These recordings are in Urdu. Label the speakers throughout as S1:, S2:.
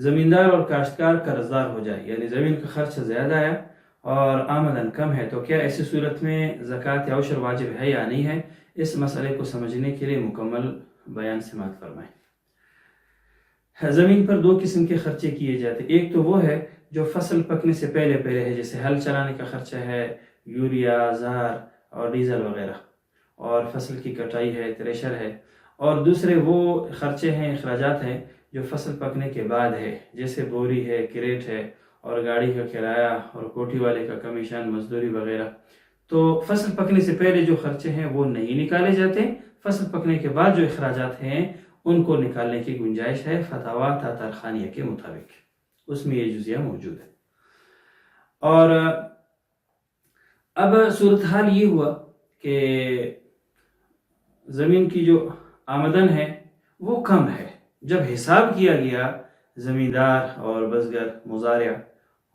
S1: زمیندار اور کاشتکار قرضدار ہو جائے، یعنی زمین کا خرچ زیادہ آیا اور آمدن کم ہے، تو کیا ایسی صورت میں زکوٰۃ یا عشر واجب ہے یا نہیں ہے؟ اس مسئلے کو سمجھنے کے لیے مکمل بیان سماعت فرمائیں۔ زمین پر دو قسم کے خرچے کیے جاتے ہیں، ایک تو وہ ہے جو فصل پکنے سے پہلے ہے، جیسے ہل چلانے کا خرچہ ہے، یوریا، زار اور ڈیزل وغیرہ، اور فصل کی کٹائی ہے، تھریشر ہے، اور دوسرے وہ خرچے ہیں، اخراجات ہیں جو فصل پکنے کے بعد ہے، جیسے بوری ہے، کریٹ ہے، اور گاڑی کا کرایہ اور کوٹھی والے کا کمیشن، مزدوری وغیرہ۔ تو فصل پکنے سے پہلے جو خرچے ہیں وہ نہیں نکالے جاتے، فصل پکنے کے بعد جو اخراجات ہیں ان کو نکالنے کی گنجائش ہے فتاویٰ تاتارخانیہ کے مطابق، اس میں یہ جزیہ موجود ہے۔ اور اب صورتحال یہ ہوا کہ زمین کی جو آمدن ہے وہ کم ہے، جب حساب کیا گیا زمیندار اور بزگر مزارع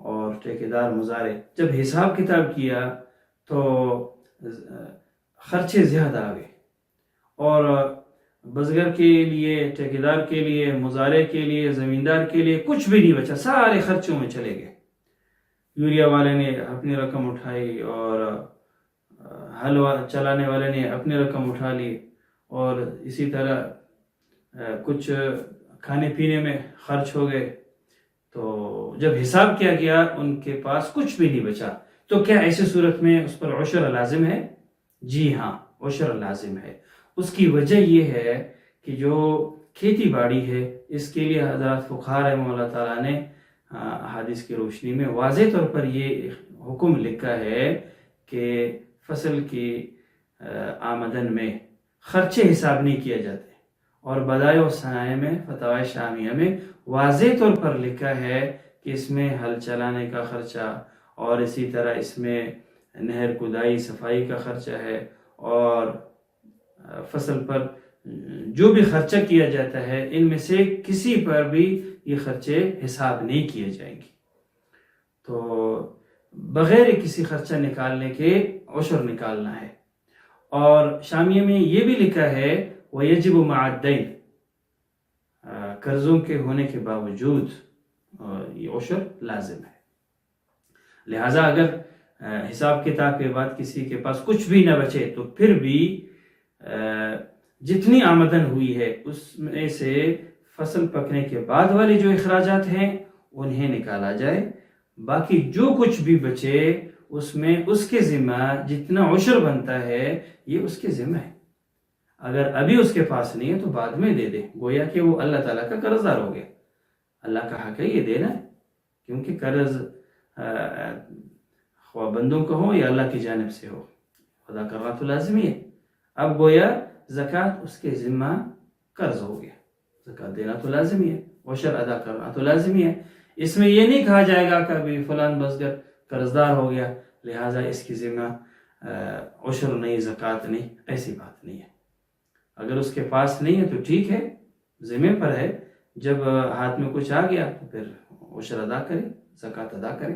S1: اور ٹھیکیدار مزارع، جب حساب کتاب کیا تو خرچے زیادہ آ گئے، اور بزگر کے لیے، ٹھیکیدار کے لیے، مزارع کے لیے، زمیندار کے لیے کچھ بھی نہیں بچا، سارے خرچوں میں چلے گئے۔ یوریا والے نے اپنی رقم اٹھائی، اور ہل چلانے والے نے اپنی رقم اٹھا لی، اور اسی طرح کچھ کھانے پینے میں خرچ ہو گئے۔ تو جب حساب کیا گیا ان کے پاس کچھ بھی نہیں بچا، تو کیا ایسی صورت میں اس پر عشر لازم ہے؟ جی ہاں، عشر لازم ہے۔ اس کی وجہ یہ ہے کہ جو کھیتی باڑی ہے اس کے لیے حضرات فقہاء رحمہ اللہ تعالیٰ نے احادیث کی روشنی میں واضح طور پر یہ حکم لکھا ہے کہ فصل کی آمدن میں خرچے حساب نہیں کیا جاتے، اور بدائع و صنائع میں، فتاوی شامیہ میں واضح طور پر لکھا ہے کہ اس میں ہل چلانے کا خرچہ، اور اسی طرح اس میں نہر کدائی صفائی کا خرچہ ہے، اور فصل پر جو بھی خرچہ کیا جاتا ہے ان میں سے کسی پر بھی یہ خرچے حساب نہیں کیے جائیں گے۔ تو بغیر کسی خرچہ نکالنے کے عشر نکالنا ہے۔ اور شامیہ میں یہ بھی لکھا ہے وَيَجِبُ مَعَ الدَّيْنِ، قرضوں کے ہونے کے باوجود یہ عشر لازم ہے۔ لہٰذا اگر حساب کتاب کے بعد کسی کے پاس کچھ بھی نہ بچے تو پھر بھی جتنی آمدن ہوئی ہے اس میں سے فصل پکنے کے بعد والی جو اخراجات ہیں انہیں نکالا جائے، باقی جو کچھ بھی بچے اس میں اس کے ذمہ جتنا عشر بنتا ہے یہ اس کے ذمہ ہے۔ اگر ابھی اس کے پاس نہیں ہے تو بعد میں دے دے، گویا کہ وہ اللہ تعالیٰ کا قرض دار ہو گیا، اللہ کا حق ہے یہ دینا ہے، کیونکہ قرض خواہ بندوں کا ہو یا اللہ کی جانب سے ہو، ادا کرنا تو لازمی ہے۔ اب گویا زکوٰۃ اس کے ذمہ قرض ہو گیا، زکوٰۃ دینا تو لازمی ہے، عشر ادا کرنا تو لازمی ہے۔ اس میں یہ نہیں کہا جائے گا کہ ابھی فلان بزگر قرض دار ہو گیا لہٰذا اس کی ذمہ عشر نہیں، زکوٰۃ نہیں، ایسی بات نہیں ہے۔ اگر اس کے پاس نہیں ہے تو ٹھیک ہے، ذمہ پر ہے، جب ہاتھ میں کچھ آ گیا تو پھر عشر ادا کرے، زکوٰۃ ادا کرے۔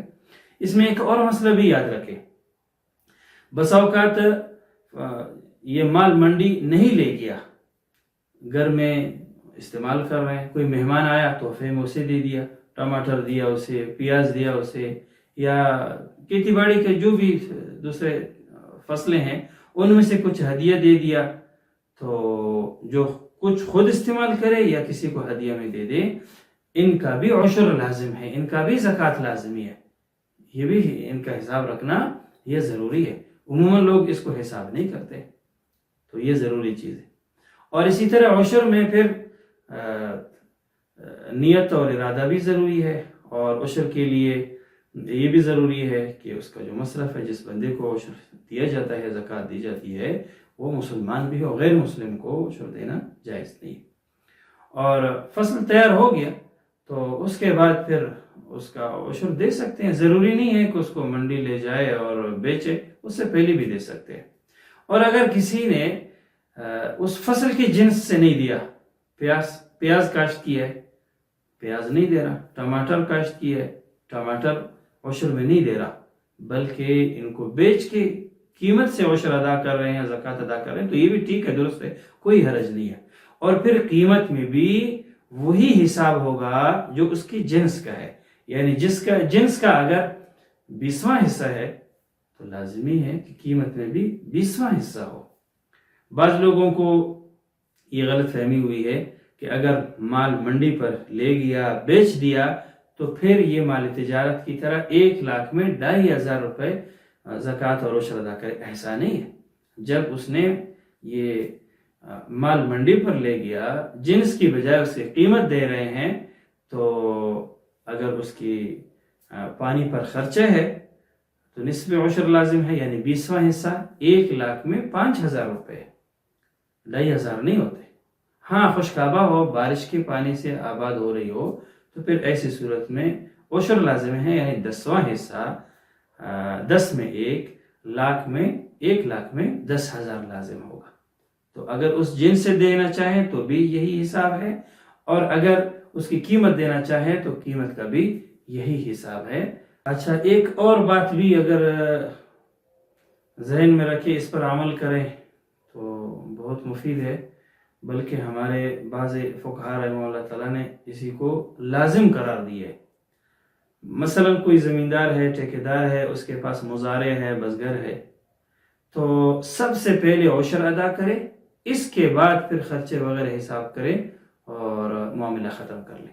S1: اس میں ایک اور مسئلہ بھی یاد رکھے، بسا اوقات یہ مال منڈی نہیں لے گیا، گھر میں استعمال کر رہے ہیں، کوئی مہمان آیا تحفے میں اسے دے دیا، ٹماٹر دیا اسے، پیاز دیا اسے، یا کھیتی باڑی کے جو بھی دوسرے فصلیں ہیں ان میں سے کچھ ہدیہ دے دیا، تو جو کچھ خود استعمال کرے یا کسی کو ہدیہ میں دے دے، ان کا بھی عشر لازم ہے، ان کا بھی زکوٰۃ لازمی ہے، یہ بھی ان کا حساب رکھنا یہ ضروری ہے۔ عموماً لوگ اس کو حساب نہیں کرتے، تو یہ ضروری چیز ہے۔ اور اسی طرح عشر میں پھر نیت اور ارادہ بھی ضروری ہے، اور عشر کے لیے یہ بھی ضروری ہے کہ اس کا جو مصرف ہے، جس بندے کو عشر دیا جاتا ہے، زکوٰۃ دی جاتی ہے، وہ مسلمان بھی ہو، غیر مسلم کو عشر دینا جائز نہیں۔ اور فصل تیار ہو گیا تو اس کے بعد پھر اس کا عشر دے سکتے ہیں، ضروری نہیں ہے کہ اس کو منڈی لے جائے اور بیچے، اس سے پہلے بھی دے سکتے ہیں۔ اور اگر کسی نے اس فصل کے جنس سے نہیں دیا، پیاز کاشت کی ہے، پیاز نہیں دے رہا، ٹماٹر کاشت کی ہے، ٹماٹر عشر میں نہیں دے رہا، بلکہ ان کو بیچ کے قیمت سے عشر ادا کر رہے ہیں، زکوٰۃ ادا کر رہے ہیں، تو یہ بھی ٹھیک ہے، درست ہے، کوئی حرج نہیں ہے۔ اور پھر قیمت میں بھی وہی حساب ہوگا جو اس کی جنس کا ہے. یعنی جنس کا اگر 20واں حصہ ہے تو لازمی ہے کہ قیمت میں بھی 20واں حصہ ہو. بعض لوگوں کو یہ غلط فہمی ہوئی ہے کہ اگر مال منڈی پر لے گیا بیچ دیا تو پھر یہ مال تجارت کی طرح 1 لاکھ میں 2,500 روپے زکوٰۃ اور عشر ادا کرے. ایسا نہیں ہے. جب اس نے یہ مال منڈی پر لے گیا، جنس کی بجائے اس کی قیمت دے رہے ہیں، تو اگر اس کی پانی پر خرچہ ہے تو نصف عشر لازم ہے، یعنی 20واں حصہ. 1 لاکھ میں 5,000 روپے، 2,500 نہیں ہوتے. ہاں خشکابہ ہو، بارش کے پانی سے آباد ہو رہی ہو تو پھر ایسی صورت میں عشر لازم ہے، یعنی 10واں حصہ. 10 میں 1 لاکھ میں 1 لاکھ میں 10,000 لازم ہوگا. تو اگر اس جنس سے دینا چاہیں تو بھی یہی حساب ہے، اور اگر اس کی قیمت دینا چاہیں تو قیمت کا بھی یہی حساب ہے. اچھا، ایک اور بات بھی اگر ذہن میں رکھے، اس پر عمل کریں تو بہت مفید ہے. بلکہ ہمارے بعض فقہاء رحمہ اللہ تعالیٰ نے اسی کو لازم قرار دی ہے. مثلا کوئی زمیندار ہے، ٹھیکیدار ہے، اس کے پاس مزارع ہے، بزگر ہے، تو سب سے پہلے عشر ادا کرے، اس کے بعد پھر خرچے وغیرہ حساب کرے اور معاملہ ختم کر لے.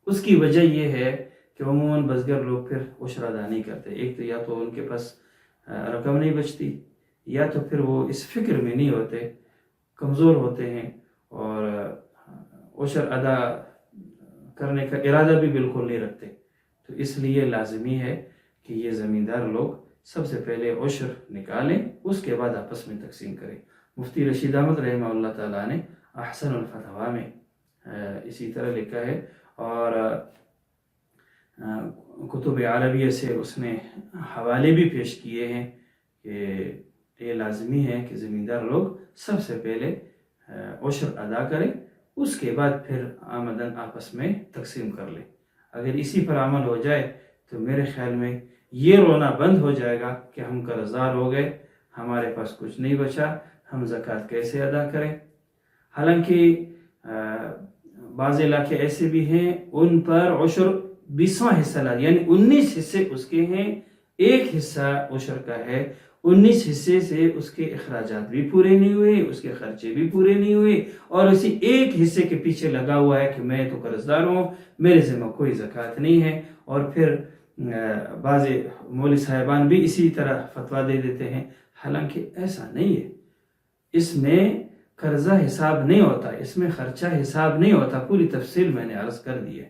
S1: اس کی وجہ یہ ہے کہ عموماً بزگر لوگ پھر عشر ادا نہیں کرتے. ایک تو یا تو ان کے پاس رقم نہیں بچتی، یا تو پھر وہ اس فکر میں نہیں ہوتے، کمزور ہوتے ہیں، اور عشر ادا کرنے کا ارادہ بھی بالکل نہیں رکھتے. تو اس لیے لازمی ہے کہ یہ زمیندار لوگ سب سے پہلے عشر نکالیں، اس کے بعد آپس میں تقسیم کریں. مفتی رشید احمد رحمہ اللہ تعالیٰ نے احسن الفتاویٰ میں اسی طرح لکھا ہے، اور کتب عربیہ سے اس نے حوالے بھی پیش کیے ہیں کہ یہ لازمی ہے کہ زمیندار لوگ سب سے پہلے عشر ادا کریں، اس کے بعد پھر آمدن آپس میں تقسیم کر لیں. اگر اسی پر عمل ہو جائے تو میرے خیال میں یہ رونا بند ہو جائے گا کہ ہم قرض دار ہو گئے، ہمارے پاس کچھ نہیں بچا، ہم زکوٰۃ کیسے ادا کریں. حالانکہ بعض علاقے ایسے بھی ہیں ان پر عشر 20واں حصہ یعنی 19 حصے اس کے ہیں، 1 حصہ عشر کا ہے، 19 حصے سے اس کے اخراجات بھی پورے نہیں ہوئے، اس کے خرچے بھی پورے نہیں ہوئے، اور اسی 1 حصے کے پیچھے لگا ہوا ہے کہ میں تو قرض دار ہوں، میرے ذمہ کوئی زکوٰۃ نہیں ہے. اور پھر بعض مولوی صاحبان بھی اسی طرح فتویٰ دے دیتے ہیں. حالانکہ ایسا نہیں ہے. اس میں قرضہ حساب نہیں ہوتا، اس میں خرچہ حساب نہیں ہوتا. پوری تفصیل میں نے عرض کر دی ہے.